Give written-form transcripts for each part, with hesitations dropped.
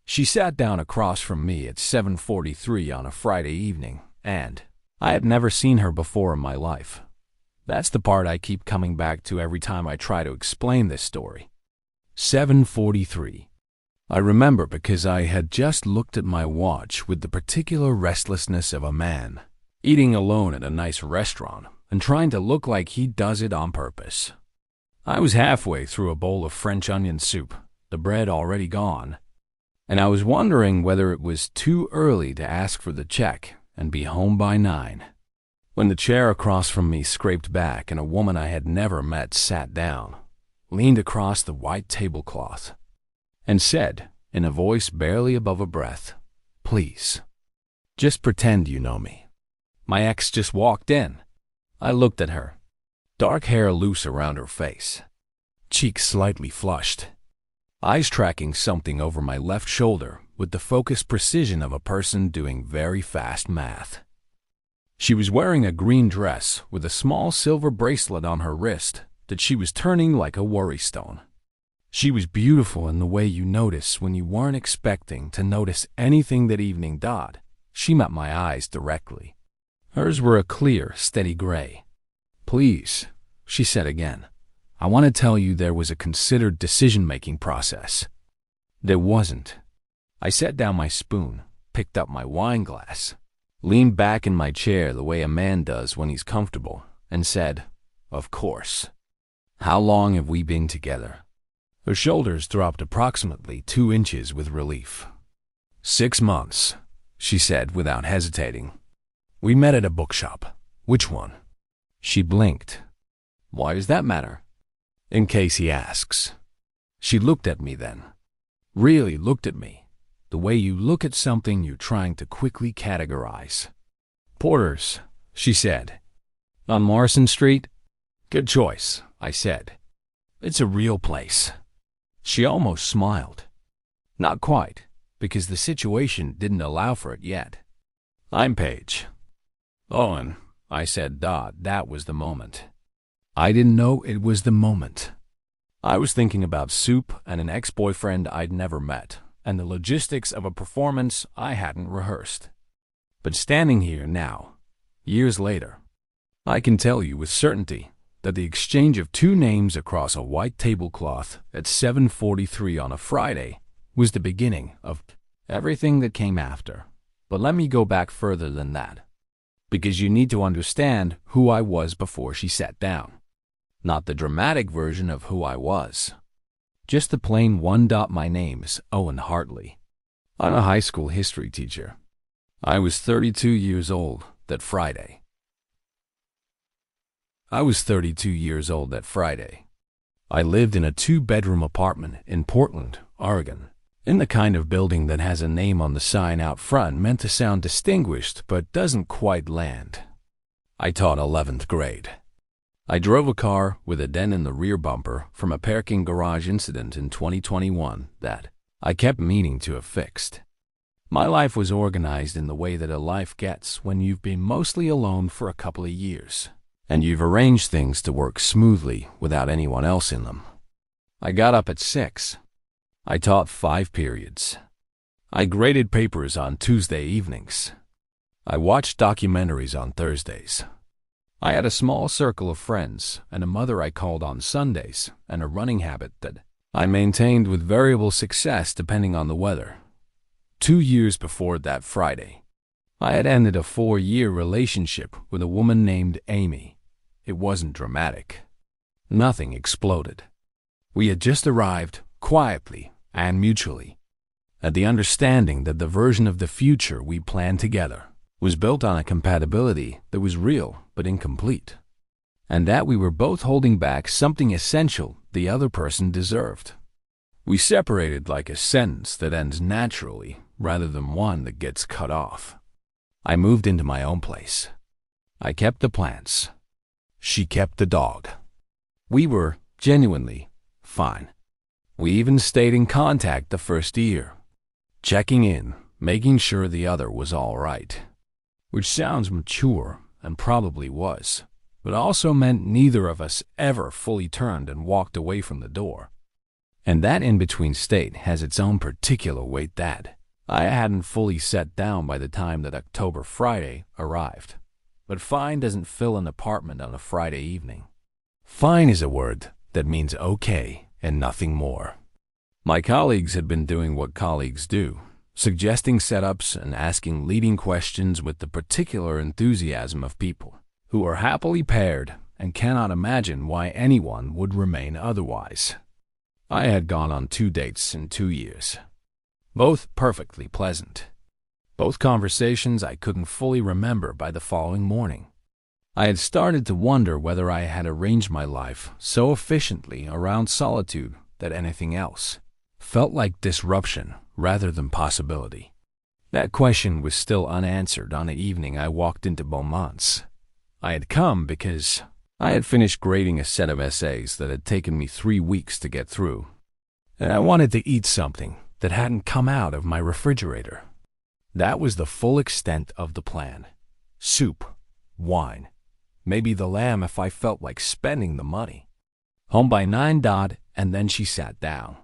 She sat down across from me at 7:43 on a Friday evening, and I had never seen her before in my life. That's the part I keep coming back to every time I try to explain this story. 7:43. I remember because I had just looked at my watch with the particular restlessness of a man eating alone at a nice restaurant and trying to look like he does it on purpose. I was halfway through a bowl of French onion soup, the bread already gone, and I was wondering whether it was too early to ask for the check and be home by 9, when the chair across from me scraped back and a woman I had never met sat down, leaned across the white tablecloth, and said, in a voice barely above a breath, "Please, just pretend you know me." My ex just walked in. I looked at her. Dark hair loose around her face, cheeks slightly flushed, eyes tracking something over my left shoulder with the focused precision of a person doing very fast math. She was wearing a green dress with a small silver bracelet on her wrist that she was turning like a worry stone. She was beautiful in the way you notice when you weren't expecting to notice anything that evening. She met my eyes directly. Hers were a clear, steady gray. "Please," she said again, "I want to tell you there was a considered decision-making process." There wasn't. I set down my spoon, picked up my wine glass, leaned back in my chair the way a man does when he's comfortable, and said, "Of course. How long have we been together?" Her shoulders dropped approximately 2 inches with relief. 6 months, she said without hesitating. "We met at a bookshop." "Which one?" She blinked. "Why does that matter?" "In case he asks." She looked at me then. Really looked at me. The way you look at something you're trying to quickly categorize. "Porter's," she said. "On Morrison Street?" "Good choice," I said. "It's a real place." She almost smiled. Not quite, because the situation didn't allow for it yet. "I'm Paige." "Owen," I said. That was the moment. I didn't know it was the moment. I was thinking about soup and an ex-boyfriend I'd never met, and the logistics of a performance I hadn't rehearsed. But standing here now, years later, I can tell you with certainty that the exchange of 2 names across a white tablecloth at 7:43 on a Friday was the beginning of everything that came after. But let me go back further than that, because you need to understand who I was before she sat down. Not the dramatic version of who I was. Just the plain one. My name's Owen Hartley. I'm a high school history teacher. I was 32 years old that Friday. I lived in a 2-bedroom apartment in Portland, Oregon, in the kind of building that has a name on the sign out front meant to sound distinguished but doesn't quite land. I taught 11th grade. I drove a car with a dent in the rear bumper from a parking garage incident in 2021 that I kept meaning to have fixed. My life was organized in the way that a life gets when you've been mostly alone for a couple of years, and you've arranged things to work smoothly without anyone else in them. I got up at 6. I taught 5 periods. I graded papers on Tuesday evenings. I watched documentaries on Thursdays. I had a small circle of friends and a mother I called on Sundays, and a running habit that I maintained with variable success depending on the weather. 2 years before that Friday, I had ended a 4-year relationship with a woman named Amy. It wasn't dramatic. Nothing exploded. We had just arrived, quietly and mutually, at the understanding that the version of the future we planned together was built on a compatibility that was real but incomplete, and that we were both holding back something essential the other person deserved. We separated like a sentence that ends naturally rather than one that gets cut off. I moved into my own place. I kept the plants. She kept the dog. We were genuinely fine. We even stayed in contact the first year, checking in, making sure the other was all right. Which sounds mature, and probably was, but also meant neither of us ever fully turned and walked away from the door. And that in-between state has its own particular weight that I hadn't fully set down by the time that October Friday arrived. But fine doesn't fill an apartment on a Friday evening. Fine is a word that means okay and nothing more. My colleagues had been doing what colleagues do, suggesting setups and asking leading questions with the particular enthusiasm of people who are happily paired and cannot imagine why anyone would remain otherwise. I had gone on 2 dates in 2 years, both perfectly pleasant. Both conversations I couldn't fully remember by the following morning. I had started to wonder whether I had arranged my life so efficiently around solitude that anything else felt like disruption rather than possibility. That question was still unanswered on the evening I walked into Beaumont's. I had come because I had finished grading a set of essays that had taken me 3 weeks to get through, and I wanted to eat something that hadn't come out of my refrigerator. That was the full extent of the plan. Soup, wine, maybe the lamb if I felt like spending the money. Home by 9, and then she sat down.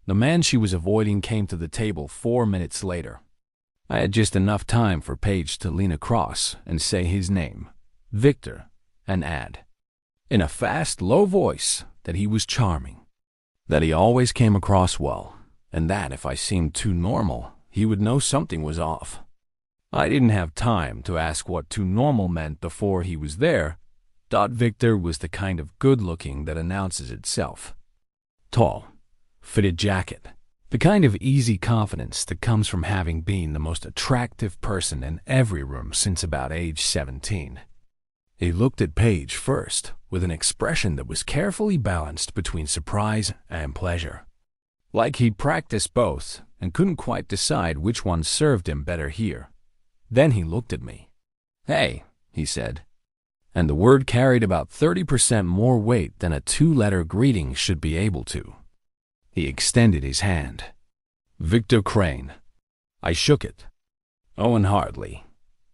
The man she was avoiding came to the table 4 minutes later. I had just enough time for Paige to lean across and say his name, Victor, and add, in a fast, low voice, that he was charming, that he always came across well, and that if I seemed too normal, he would know something was off. I didn't have time to ask what too normal meant before he was there. Victor was the kind of good-looking that announces itself. Tall, fitted jacket, the kind of easy confidence that comes from having been the most attractive person in every room since about age 17. He looked at Paige first with an expression that was carefully balanced between surprise and pleasure, like he'd practiced both and couldn't quite decide which one served him better here. Then he looked at me. "Hey," he said, and the word carried about 30% more weight than a 2-letter greeting should be able to. He extended his hand. "Victor Crane." I shook it. "Owen Hartley."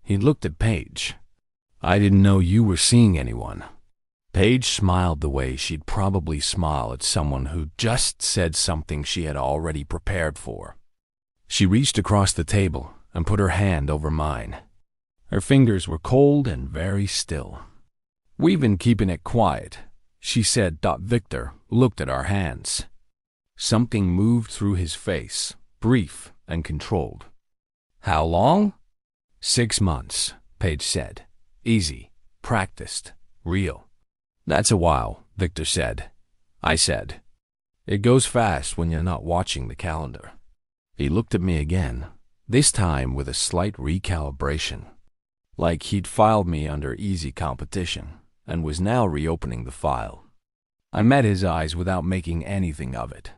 He looked at Paige. "I didn't know you were seeing anyone." Paige smiled the way she'd probably smile at someone who just said something she had already prepared for. She reached across the table and put her hand over mine. Her fingers were cold and very still. "We've been keeping it quiet," she said. Victor looked at our hands. Something moved through his face, brief and controlled. "How long?" 6 months, Paige said. "Easy, practiced, real." "That's a while," Victor said. I said, "It goes fast when you're not watching the calendar." He looked at me again, this time with a slight recalibration, like he'd filed me under easy competition and was now reopening the file. I met his eyes without making anything of it.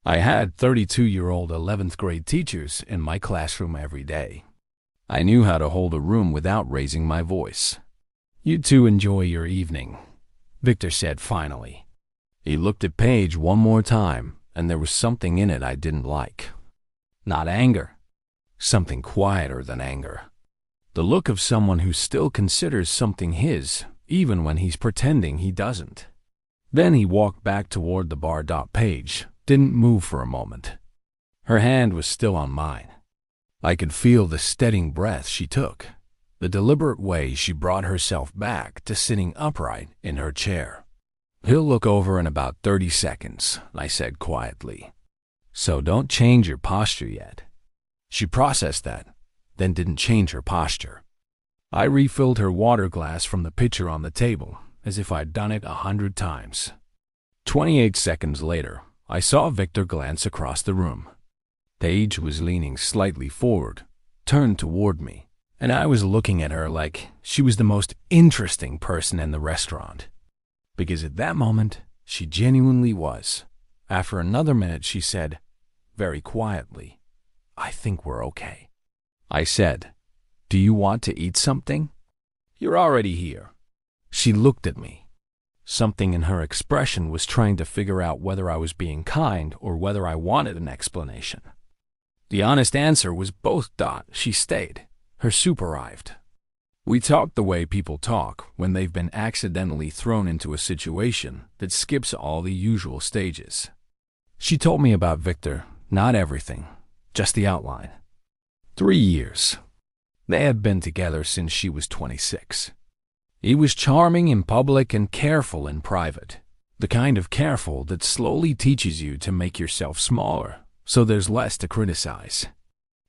I had 32-year-old 11th grade teachers in my classroom every day. I knew how to hold a room without raising my voice. "You two enjoy your evening," Victor said finally. He looked at Paige one more time, and there was something in it I didn't like. Not anger. Something quieter than anger. The look of someone who still considers something his, even when he's pretending he doesn't. Then he walked back toward the bar. Paige didn't move for a moment. Her hand was still on mine. I could feel the steadying breath she took, the deliberate way she brought herself back to sitting upright in her chair. "He'll look over in about 30 seconds, I said quietly. "So don't change your posture yet." She processed that, then didn't change her posture. I refilled her water glass from the pitcher on the table, as if I'd done it 100 times. 28 seconds later, I saw Victor glance across the room. Paige was leaning slightly forward, turned toward me, and I was looking at her like she was the most interesting person in the restaurant. Because at that moment, she genuinely was. After another minute, she said, very quietly, "I think we're okay." I said, "Do you want to eat something?" "You're already here." She looked at me. Something in her expression was trying to figure out whether I was being kind or whether I wanted an explanation. The honest answer was both. She stayed. Her soup arrived. We talked the way people talk when they've been accidentally thrown into a situation that skips all the usual stages. She told me about Victor, not everything, just the outline. 3 years. They had been together since she was 26. He was charming in public and careful in private. The kind of careful that slowly teaches you to make yourself smaller, so there's less to criticize.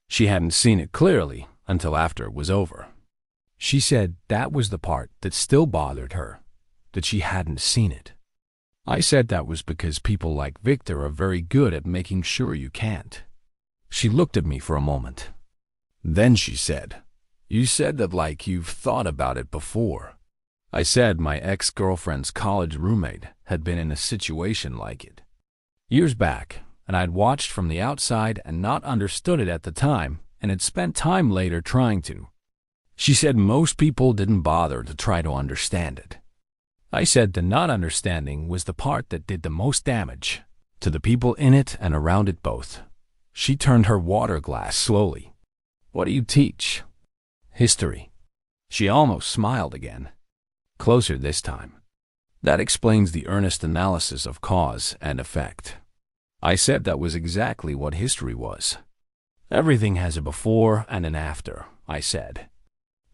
She hadn't seen it clearly until after it was over. She said that was the part that still bothered her, that she hadn't seen it. I said that was because people like Victor are very good at making sure you can't. She looked at me for a moment. Then she said, "You said that like you've thought about it before." I said my ex-girlfriend's college roommate had been in a situation like it. Years back, and I'd watched from the outside and not understood it at the time, and had spent time later trying to. She said most people didn't bother to try to understand it. I said the not understanding was the part that did the most damage, to the people in it and around it both. She turned her water glass slowly. "What do you teach?" "History." She almost smiled again. Closer this time. "That explains the earnest analysis of cause and effect." I said that was exactly what history was. Everything has a before and an after, I said.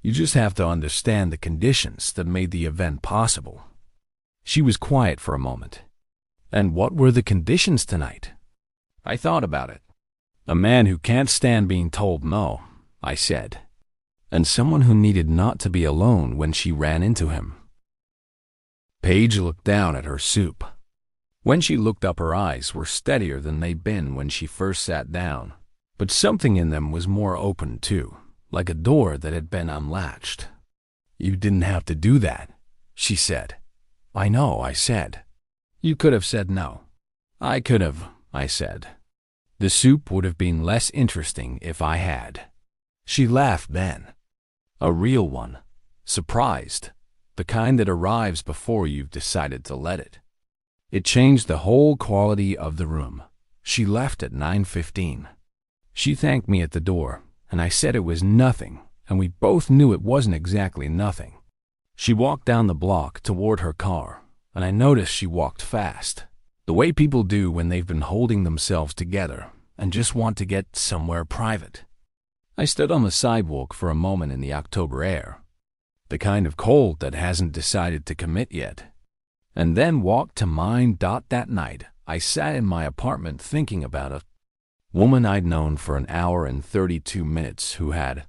You just have to understand the conditions that made the event possible. She was quiet for a moment. "And what were the conditions tonight?" I thought about it. "A man who can't stand being told no," I said. "And someone who needed not to be alone when she ran into him." Paige looked down at her soup. When she looked up, her eyes were steadier than they'd been when she first sat down, but something in them was more open too, like a door that had been unlatched. "You didn't have to do that," she said. "I know," I said. "You could have said no." "I could have," I said. "The soup would have been less interesting if I had." She laughed then. A real one. Surprised. The kind that arrives before you've decided to let it. It changed the whole quality of the room. She left at 9:15. She thanked me at the door, and I said it was nothing, and we both knew it wasn't exactly nothing. She walked down the block toward her car, and I noticed she walked fast, the way people do when they've been holding themselves together and just want to get somewhere private. I stood on the sidewalk for a moment in the October air, the kind of cold that hasn't decided to commit yet, and then walked to mine. That night, I sat in my apartment thinking about a woman I'd known for an hour and 32 minutes who had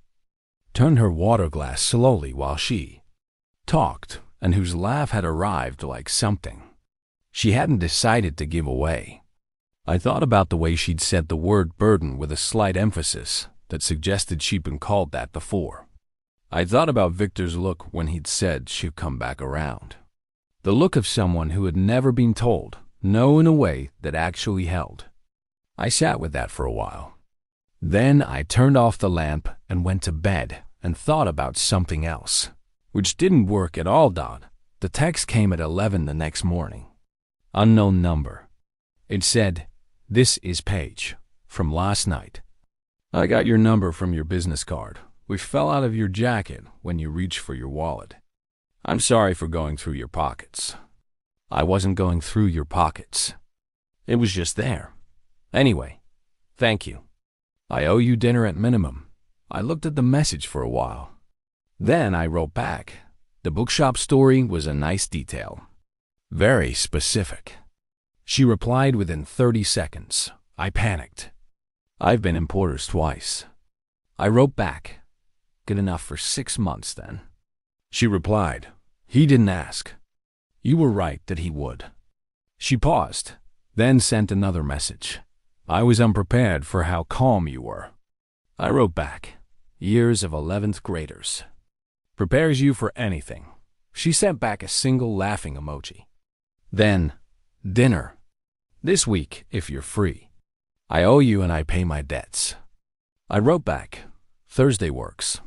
turned her water glass slowly while she talked, and whose laugh had arrived like something she hadn't decided to give away. I thought about the way she'd said the word burden with a slight emphasis that suggested she'd been called that before. I thought about Victor's look when he'd said she'd come back around. The look of someone who had never been told no in a way that actually held. I sat with that for a while. Then I turned off the lamp and went to bed and thought about something else, which didn't work at all. The text came at 11 the next morning. Unknown number. It said, "This is Paige, from last night. I got your number from your business card, which fell out of your jacket when you reached for your wallet. I'm sorry for going through your pockets." I wasn't going through your pockets. It was just there. Anyway, thank you. I owe you dinner at minimum. I looked at the message for a while. Then I wrote back. The bookshop story was a nice detail. Very specific. She replied within 30 seconds. I panicked. I've been in Porter's twice. I wrote back. Good enough for 6 months then. She replied. He didn't ask. You were right that he would. She paused, then sent another message. I was unprepared for how calm you were. I wrote back. Years of 11th graders. Prepares you for anything. She sent back a single laughing emoji. Then, dinner. This week, if you're free. I owe you and I pay my debts. I wrote back. Thursday works.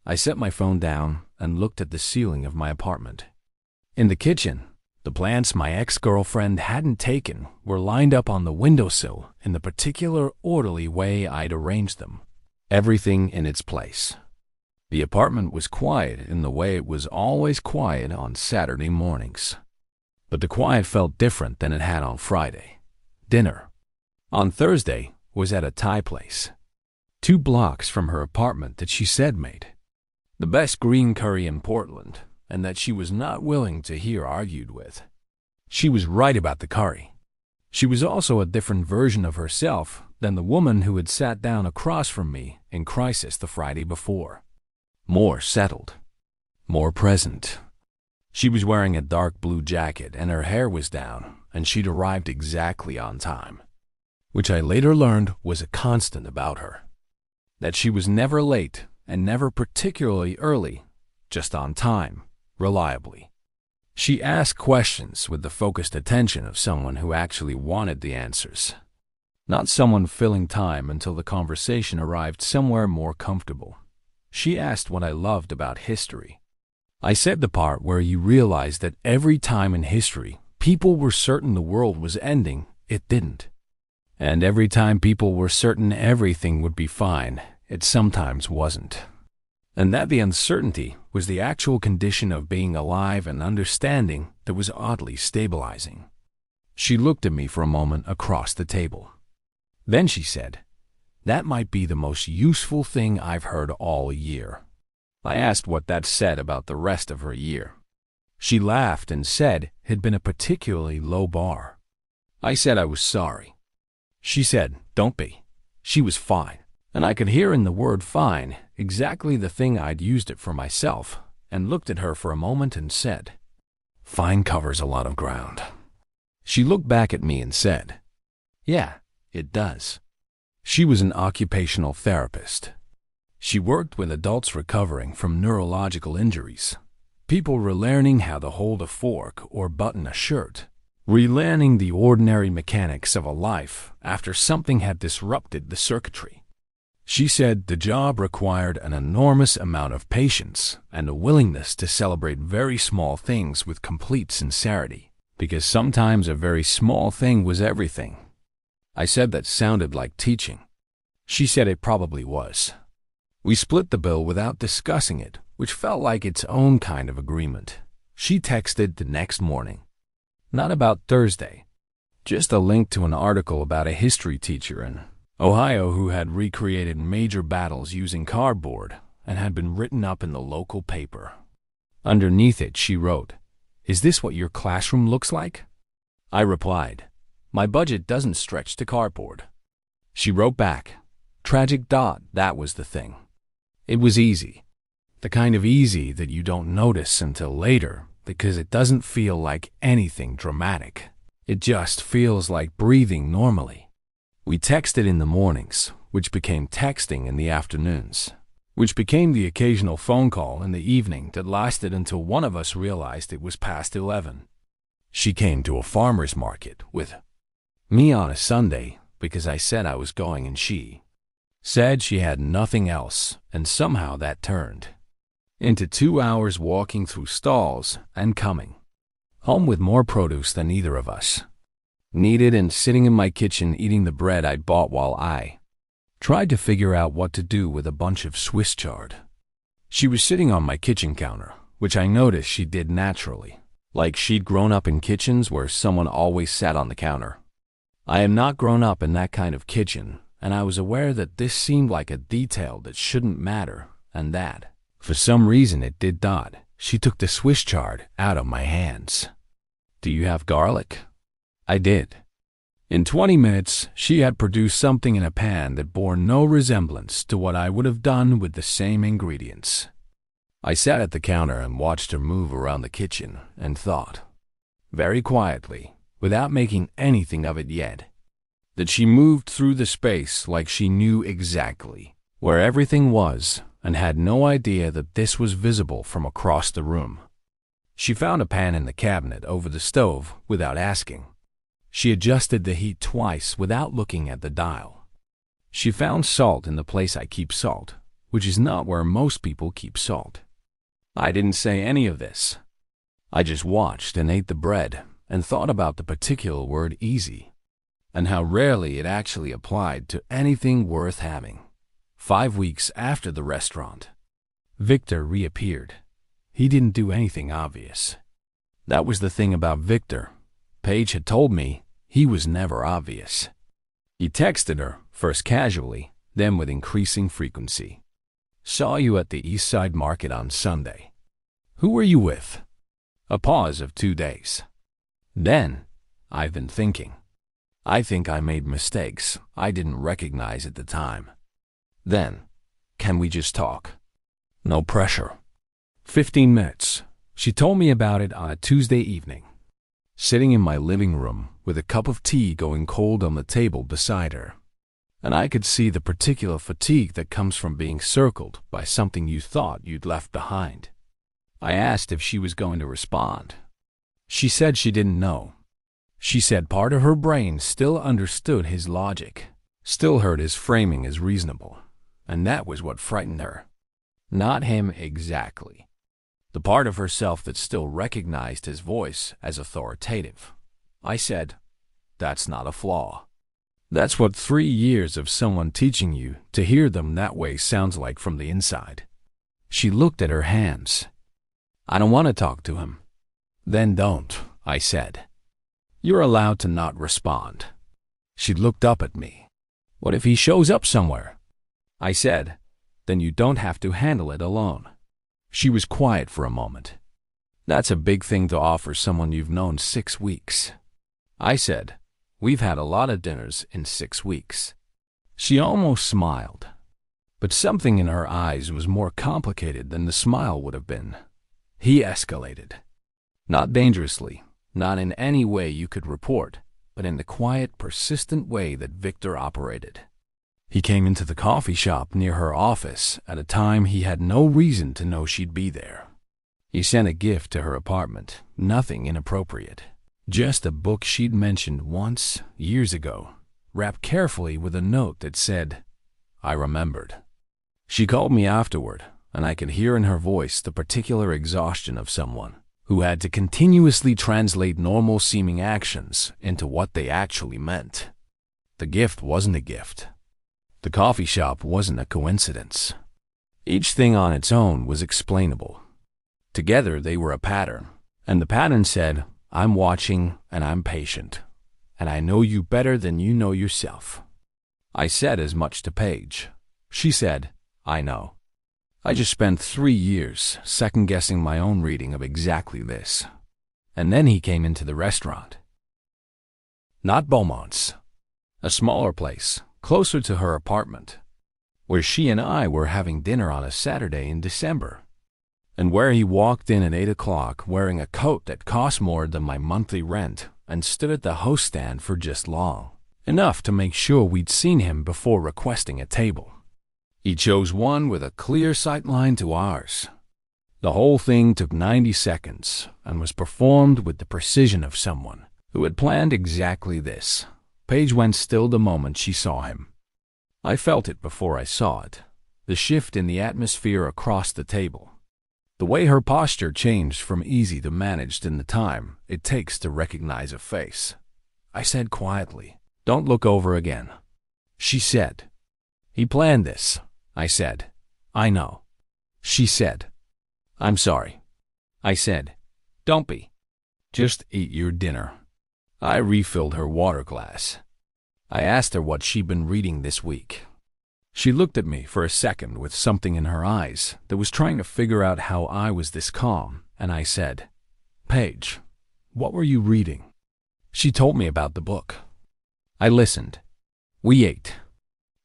I set my phone down and looked at the ceiling of my apartment. In the kitchen, the plants my ex-girlfriend hadn't taken were lined up on the windowsill in the particular orderly way I'd arranged them. Everything in its place. The apartment was quiet in the way it was always quiet on Saturday mornings. But the quiet felt different than it had on Friday. Dinner. On Thursday was at a Thai place, 2 blocks from her apartment that she said made the best green curry in Portland and that she was not willing to hear argued with. She was right about the curry. She was also a different version of herself than the woman who had sat down across from me in crisis the Friday before. More settled, more present. She was wearing a dark blue jacket and her hair was down, and she'd arrived exactly on time, which I later learned was a constant about her. That she was never late and never particularly early, just on time, reliably. She asked questions with the focused attention of someone who actually wanted the answers, not someone filling time until the conversation arrived somewhere more comfortable. She asked what I loved about history. I said the part where you realize that every time in history people were certain the world was ending, it didn't. And every time people were certain everything would be fine, it sometimes wasn't. And that the uncertainty was the actual condition of being alive and understanding that was oddly stabilizing. She looked at me for a moment across the table. Then she said, "That might be the most useful thing I've heard all year." I asked what that said about the rest of her year. She laughed and said it had been a particularly low bar. I said I was sorry. She said, "Don't be." She was fine. And I could hear in the word fine exactly the thing I'd used it for myself, and looked at her for a moment and said, "Fine covers a lot of ground." She looked back at me and said, "Yeah, it does." She was an occupational therapist. She worked with adults recovering from neurological injuries, people relearning how to hold a fork or button a shirt, relearning the ordinary mechanics of a life after something had disrupted the circuitry. She said the job required an enormous amount of patience and a willingness to celebrate very small things with complete sincerity, because sometimes a very small thing was everything. I said that sounded like teaching. She said it probably was. We split the bill without discussing it, which felt like its own kind of agreement. She texted the next morning. Not about Thursday, just a link to an article about a history teacher in Ohio who had recreated major battles using cardboard and had been written up in the local paper. Underneath it, she wrote, "Is this what your classroom looks like?" I replied, "My budget doesn't stretch to cardboard." She wrote back, "Tragic dot, that was the thing." It was easy. The kind of easy that you don't notice until later because it doesn't feel like anything dramatic. It just feels like breathing normally. We texted in the mornings, which became texting in the afternoons, which became the occasional phone call in the evening that lasted until one of us realized it was past 11. She came to a farmer's market with me on a Sunday because I said I was going and she said she had nothing else, and somehow that turned into 2 hours walking through stalls and coming home with more produce than either of us needed and sitting in my kitchen eating the bread I'd bought while I tried to figure out what to do with a bunch of Swiss chard. She was sitting on my kitchen counter, which I noticed she did naturally, like she'd grown up in kitchens where someone always sat on the counter. I am not grown up in that kind of kitchen, and I was aware that this seemed like a detail that shouldn't matter, and that, for some reason it did not. She took the Swiss chard out of my hands. "Do you have garlic?" I did. In 20 minutes, she had produced something in a pan that bore no resemblance to what I would have done with the same ingredients. I sat at the counter and watched her move around the kitchen and thought, very quietly, without making anything of it yet, that she moved through the space like she knew exactly where everything was and had no idea that this was visible from across the room. She found a pan in the cabinet over the stove without asking. She adjusted the heat twice without looking at the dial. She found salt in the place I keep salt, which is not where most people keep salt. I didn't say any of this. I just watched and ate the bread and thought about the particular word easy and how rarely it actually applied to anything worth having. 5 weeks after the restaurant, Victor reappeared. He didn't do anything obvious. That was the thing about Victor. Paige had told me he was never obvious. He texted her, first casually, then with increasing frequency. Saw you at the East Side Market on Sunday. Who were you with? A pause of 2 days. Then, I've been thinking. I think I made mistakes I didn't recognize at the time. Then, can we just talk? No pressure. 15 minutes. She told me about it on a Tuesday evening. Sitting in my living room with a cup of tea going cold on the table beside her. And I could see the particular fatigue that comes from being circled by something you thought you'd left behind. I asked if she was going to respond. She said she didn't know. She said part of her brain still understood his logic, still heard his framing as reasonable, and that was what frightened her. Not him exactly. The part of herself that still recognized his voice as authoritative. I said, that's not a flaw. That's what 3 years of someone teaching you to hear them that way sounds like from the inside. She looked at her hands. I don't want to talk to him. Then don't, I said. You're allowed to not respond. She looked up at me. What if he shows up somewhere? I said, then you don't have to handle it alone. She was quiet for a moment. That's a big thing to offer someone you've known 6 weeks. I said, we've had a lot of dinners in 6 weeks. She almost smiled, but something in her eyes was more complicated than the smile would have been. He escalated. Not dangerously, not in any way you could report, but in the quiet, persistent way that Victor operated. He came into the coffee shop near her office at a time he had no reason to know she'd be there. He sent a gift to her apartment, nothing inappropriate. Just a book she'd mentioned once, years ago, wrapped carefully with a note that said, I remembered. She called me afterward, and I could hear in her voice the particular exhaustion of someone who had to continuously translate normal-seeming actions into what they actually meant. The gift wasn't a gift. The coffee shop wasn't a coincidence. Each thing on its own was explainable. Together they were a pattern, and the pattern said, I'm watching and I'm patient, and I know you better than you know yourself. I said as much to Paige. She said, I know. I just spent 3 years second-guessing my own reading of exactly this. And then he came into the restaurant. Not Beaumont's. A smaller place, closer to her apartment, where she and I were having dinner on a Saturday in December, and where he walked in at 8 o'clock wearing a coat that cost more than my monthly rent and stood at the host stand for just long, enough to make sure we'd seen him before requesting a table. He chose one with a clear sight line to ours. The whole thing took 90 seconds and was performed with the precision of someone who had planned exactly this. Paige went still the moment she saw him. I felt it before I saw it, the shift in the atmosphere across the table. The way her posture changed from easy to managed in the time it takes to recognize a face. I said quietly, don't look over again. She said, he planned this. I said, I know. She said, I'm sorry. I said, don't be. Just eat your dinner. I refilled her water glass. I asked her what she'd been reading this week. She looked at me for a second with something in her eyes that was trying to figure out how I was this calm, and I said, Paige, what were you reading? She told me about the book. I listened. We ate.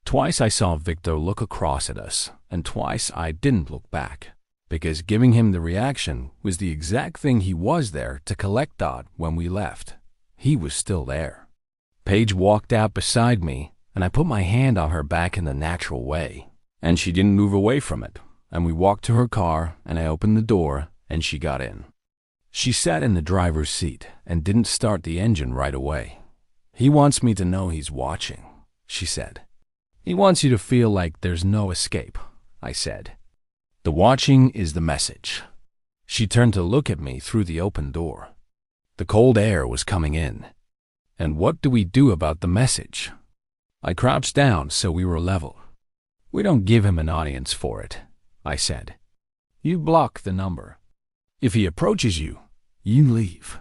Twice I saw Victor look across at us, and twice I didn't look back, because giving him the reaction was the exact thing he was there to collect on when we left. He was still there. Paige walked out beside me, and I put my hand on her back in the natural way, and she didn't move away from it, and we walked to her car, and I opened the door, and she got in. She sat in the driver's seat and didn't start the engine right away. He wants me to know he's watching, she said. He wants you to feel like there's no escape, I said. The watching is the message. She turned to look at me through the open door. The cold air was coming in. And what do we do about the message? I crouched down so we were level. We don't give him an audience for it, I said. You block the number. If he approaches you, you leave.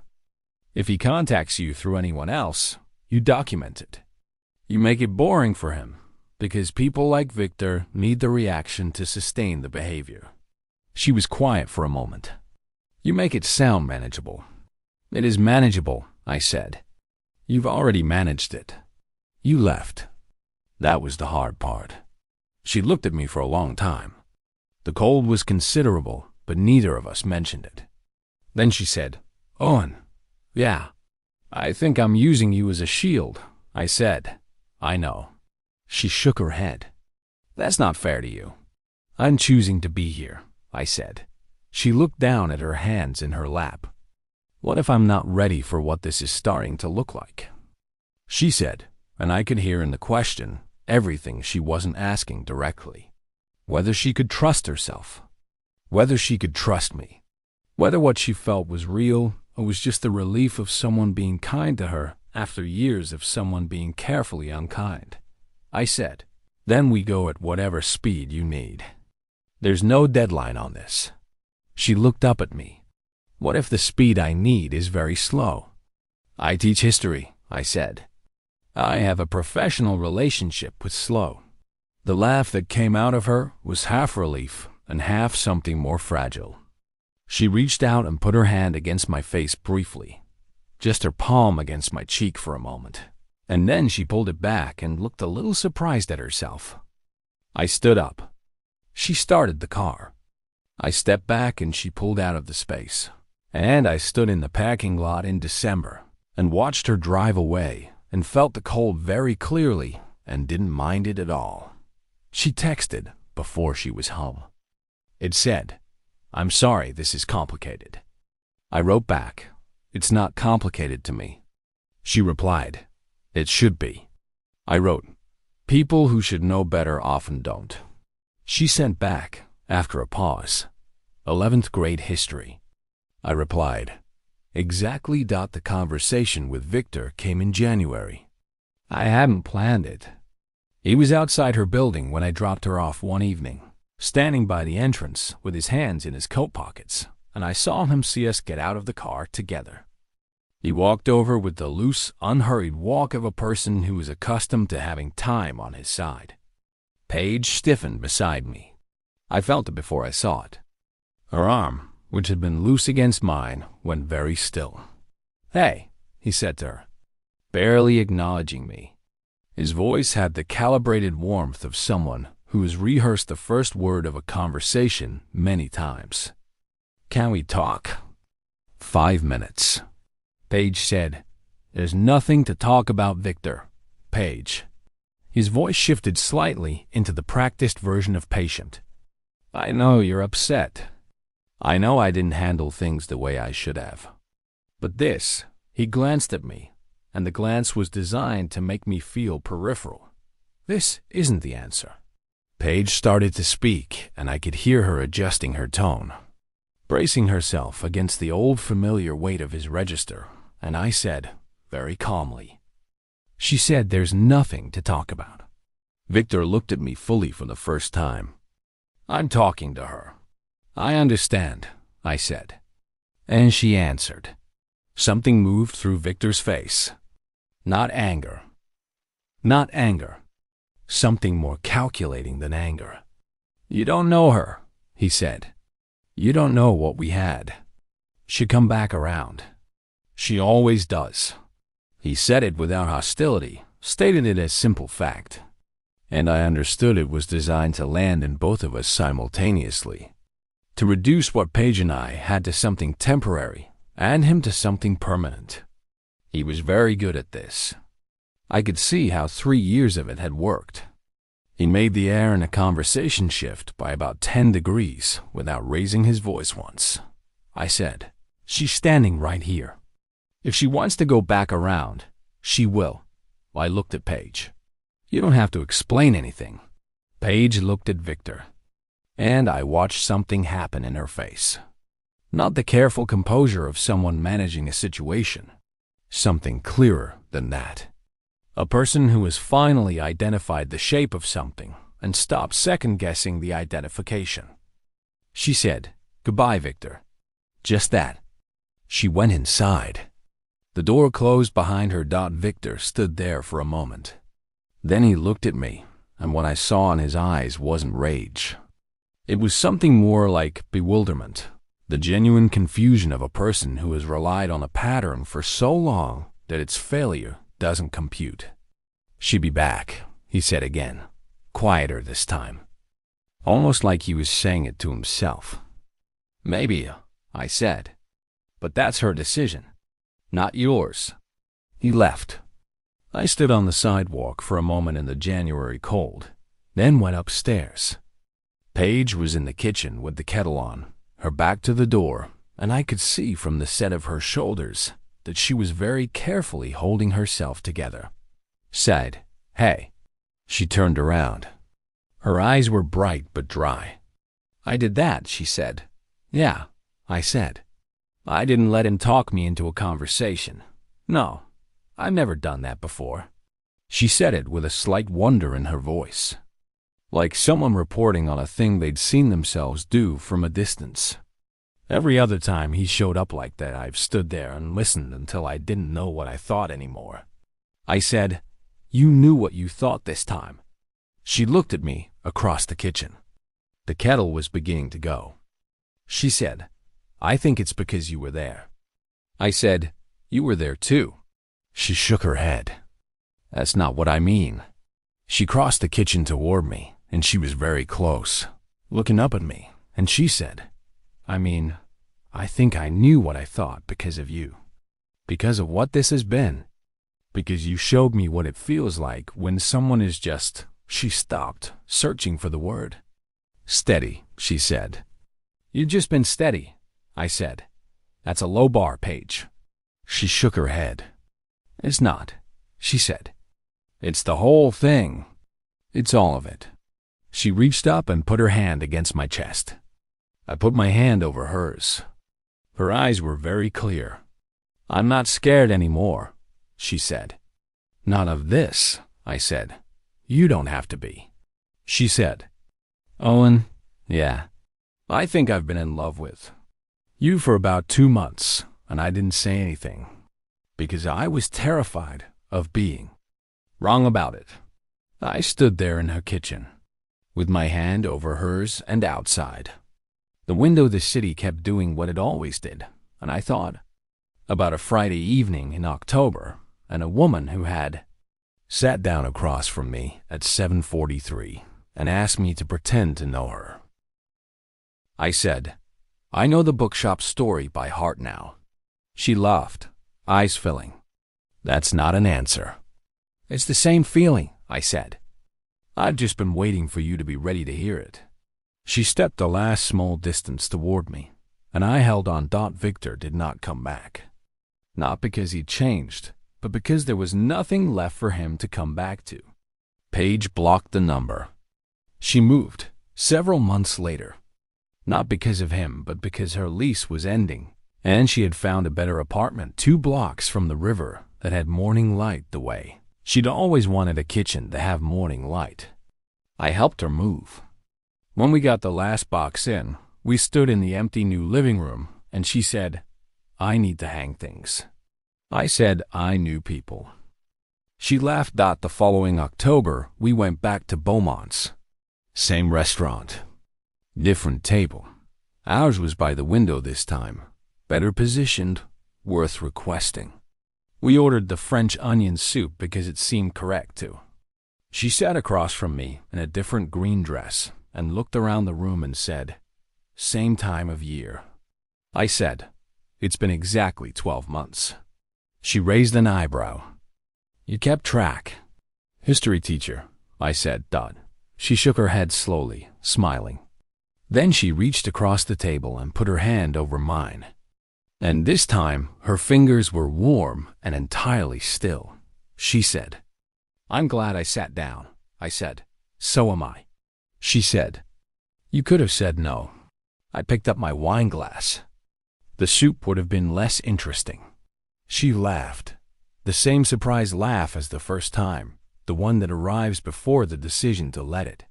If he contacts you through anyone else, you document it. You make it boring for him, because people like Victor need the reaction to sustain the behavior. She was quiet for a moment. You make it sound manageable. It is manageable, I said. You've already managed it. You left. That was the hard part. She looked at me for a long time. The cold was considerable, but neither of us mentioned it. Then she said, Owen, yeah, I think I'm using you as a shield, I said. I know. She shook her head. That's not fair to you. I'm choosing to be here, I said. She looked down at her hands in her lap. What if I'm not ready for what this is starting to look like? She said, and I could hear in the question everything she wasn't asking directly. Whether she could trust herself. Whether she could trust me. Whether what she felt was real or was just the relief of someone being kind to her after years of someone being carefully unkind. I said, then we go at whatever speed you need. There's no deadline on this. She looked up at me. What if the speed I need is very slow? I teach history, I said. I have a professional relationship with slow. The laugh that came out of her was half relief and half something more fragile. She reached out and put her hand against my face briefly, just her palm against my cheek for a moment, and then she pulled it back and looked a little surprised at herself. I stood up. She started the car. I stepped back and she pulled out of the space, and I stood in the parking lot in December and watched her drive away and felt the cold very clearly and didn't mind it at all. She texted before she was home. It said, I'm sorry this is complicated. I wrote back, it's not complicated to me. She replied, it should be. I wrote, people who should know better often don't. She sent back, after a pause, 11th grade history. I replied, exactly. The conversation with Victor came in January. I hadn't planned it. He was outside her building when I dropped her off one evening, standing by the entrance with his hands in his coat pockets, and I saw him see us get out of the car together. He walked over with the loose, unhurried walk of a person who is accustomed to having time on his side. Paige stiffened beside me. I felt it before I saw it. Her arm, which had been loose against mine, went very still. Hey, he said to her, barely acknowledging me. His voice had the calibrated warmth of someone who has rehearsed the first word of a conversation many times. Can we talk? 5 minutes. Paige said, there's nothing to talk about, Victor. Paige. His voice shifted slightly into the practiced version of patient. I know you're upset. I know I didn't handle things the way I should have. But this, he glanced at me, and the glance was designed to make me feel peripheral. This isn't the answer. Paige started to speak, and I could hear her adjusting her tone, bracing herself against the old familiar weight of his register, and I said, very calmly. She said there's nothing to talk about. Victor looked at me fully for the first time. I'm talking to her. I understand, I said. And she answered. Something moved through Victor's face. Not anger. Not anger. Something more calculating than anger. You don't know her, he said. You don't know what we had. She'd come back around. She always does. He said it without hostility, stated it as simple fact. And I understood it was designed to land in both of us simultaneously. To reduce what Paige and I had to something temporary, and him to something permanent. He was very good at this. I could see how 3 years of it had worked. He made the air in a conversation shift by about 10 degrees without raising his voice once. I said, she's standing right here. If she wants to go back around, she will. I looked at Paige. You don't have to explain anything. Paige looked at Victor, and I watched something happen in her face. Not the careful composure of someone managing a situation. Something clearer than that. A person who has finally identified the shape of something and stopped second-guessing the identification. She said, goodbye, Victor. Just that. She went inside. The door closed behind her. Victor stood there for a moment. Then he looked at me, and what I saw in his eyes wasn't rage. It was something more like bewilderment, the genuine confusion of a person who has relied on a pattern for so long that its failure doesn't compute. "She'll be back," he said again, quieter this time, almost like he was saying it to himself. "Maybe," I said, "but that's her decision, not yours." He left. I stood on the sidewalk for a moment in the January cold, then went upstairs. Paige was in the kitchen with the kettle on, her back to the door, and I could see from the set of her shoulders that she was very carefully holding herself together. Said, "Hey." She turned around. Her eyes were bright but dry. "I did that," she said. "Yeah," I said. "I didn't let him talk me into a conversation. No, I've never done that before." She said it with a slight wonder in her voice, like someone reporting on a thing they'd seen themselves do from a distance. Every other time he showed up like that, I've stood there and listened until I didn't know what I thought anymore. I said, "You knew what you thought this time." She looked at me across the kitchen. The kettle was beginning to go. She said, "I think it's because you were there." I said, "You were there too." She shook her head. "That's not what I mean." She crossed the kitchen toward me, and she was very close, looking up at me, and she said, I think I knew what I thought because of you. Because of what this has been. Because you showed me what it feels like when someone is just," she stopped, searching for the word. "Steady," she said. "You've just been steady," I said. "That's a low bar, Paige." She shook her head. "It's not," she said. "It's the whole thing. It's all of it." She reached up and put her hand against my chest. I put my hand over hers. Her eyes were very clear. "I'm not scared anymore," she said. "Not of this," I said. "You don't have to be." She said, "Owen, yeah, I think I've been in love with you for about 2 months, and I didn't say anything, because I was terrified of being wrong about it." I stood there in her kitchen, with my hand over hers and outside. The window of the city kept doing what it always did, and I thought about a Friday evening in October and a woman who had sat down across from me at 7:43 and asked me to pretend to know her. I said, "I know the bookshop story by heart now." She laughed, eyes filling. "That's not an answer." "It's the same feeling," I said. "I've just been waiting for you to be ready to hear it." She stepped the last small distance toward me, and I held on. Victor did not come back. Not because he'd changed, but because there was nothing left for him to come back to. Paige blocked the number. She moved several months later, not because of him, but because her lease was ending, and she had found a better apartment 2 blocks from the river that had morning light the way. She'd always wanted a kitchen to have morning light. I helped her move. When we got the last box in, we stood in the empty new living room, and she said, "I need to hang things." I said I knew people. She laughed. The following October, we went back to Beaumont's. Same restaurant, different table. Ours was by the window this time, better positioned, worth requesting. We ordered the French onion soup because it seemed correct to. She sat across from me in a different green dress and looked around the room and said, "Same time of year." I said, "It's been exactly 12 months. She raised an eyebrow. "You kept track." "History teacher," I said. She shook her head slowly, smiling. Then she reached across the table and put her hand over mine. And this time, her fingers were warm and entirely still. She said, "I'm glad I sat down." I said, "So am I." She said, "You could have said no." I picked up my wine glass. The soup would have been less interesting. She laughed, the same surprised laugh as the first time, the one that arrives before the decision to let it.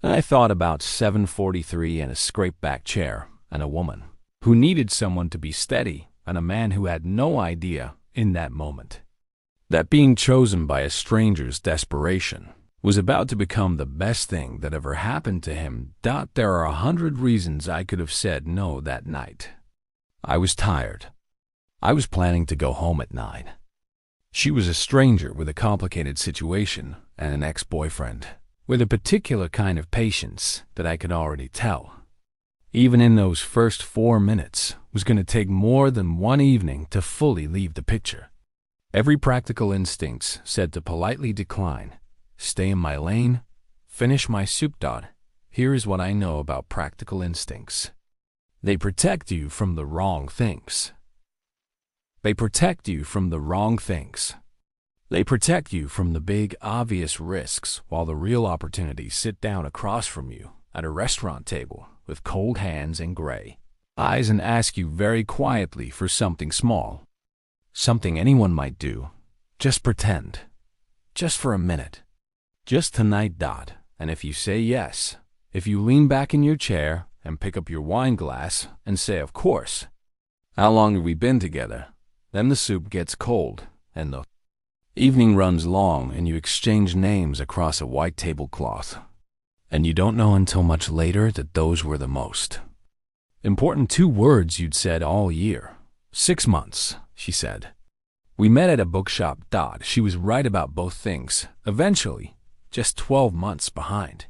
I thought about 7:43 and a scrape-back chair and a woman who needed someone to be steady and a man who had no idea in that moment. That being chosen by a stranger's desperation was about to become the best thing that ever happened to him. There are 100 reasons I could have said no that night. I was tired. I was planning to go home at 9. She was a stranger with a complicated situation and an ex-boyfriend with a particular kind of patience that I could already tell. Even in those first 4 minutes, was going to take more than one evening to fully leave the picture. Every practical instinct said to politely decline, stay in my lane, finish my soup. Here is what I know about practical instincts. They protect you from the wrong things. They protect you from the wrong things. They protect you from the big, obvious risks while the real opportunities sit down across from you at a restaurant table with cold hands and gray eyes and ask you very quietly for something small. Something anyone might do. Just pretend. Just for a minute. Just tonight. And if you say yes, if you lean back in your chair and pick up your wine glass and say, of course. How long have we been together? Then the soup gets cold and the evening runs long and you exchange names across a white tablecloth. And you don't know until much later that those were the most important 2 words you'd said all year. 6 months, she said. We met at a bookshop. She was right about both things. Eventually, just 12 months behind.